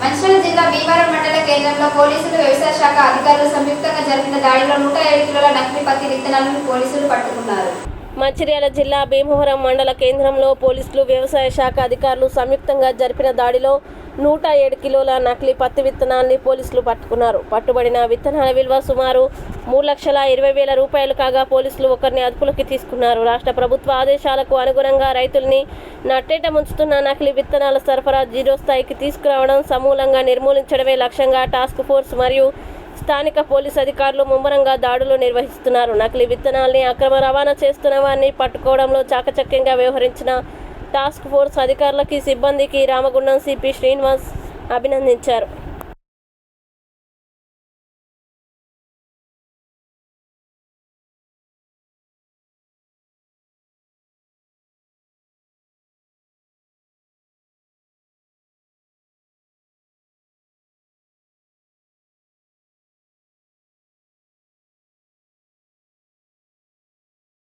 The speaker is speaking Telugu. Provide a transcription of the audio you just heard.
మంచిర్యాల జిల్లా భీమవరం మండల కేంద్రంలో పోలీసులు, వ్యవసాయ శాఖ అధికారులు సంయుక్తంగా జరిపిన దాడిలో 107 కిలోల నకిలీ పత్తి విత్తనాలను పోలీసులు పట్టుకున్నారు. మంచిర్యాల జిల్లా భీమవరం మండల కేంద్రంలో పోలీసులు, వ్యవసాయ శాఖ అధికారులు సంయుక్తంగా జరిపిన దాడిలో 107 కిలోల నకిలీ పత్తి విత్తనాల్ని పోలీసులు పట్టుకున్నారు. పట్టుబడిన విత్తనాల విలువ సుమారు 3,20,000 రూపాయలు కాగా పోలీసులు ఒకరిని అదుపులోకి తీసుకున్నారు. రాష్ట్ర ప్రభుత్వ ఆదేశాలకు అనుగుణంగా రైతుల్ని నట్టేట ముంచుతున్న నకిలీ విత్తనాల సరఫరా జీరో స్థాయికి తీసుకురావడం, సమూలంగా నిర్మూలించడమే లక్ష్యంగా టాస్క్ ఫోర్స్ మరియు స్థానిక పోలీసు అధికారులు ముమ్మరంగా దాడులు నిర్వహిస్తున్నారు. నకిలీ విత్తనాల్ని అక్రమ రవాణా చేస్తున్న వారిని పట్టుకోవడంలో చాకచక్యంగా వ్యవహరించిన టాస్క్ ఫోర్స్ అధికారులకి, సిబ్బందికి రామగుండం సిపి శ్రీనివాస్ అభినందించారు.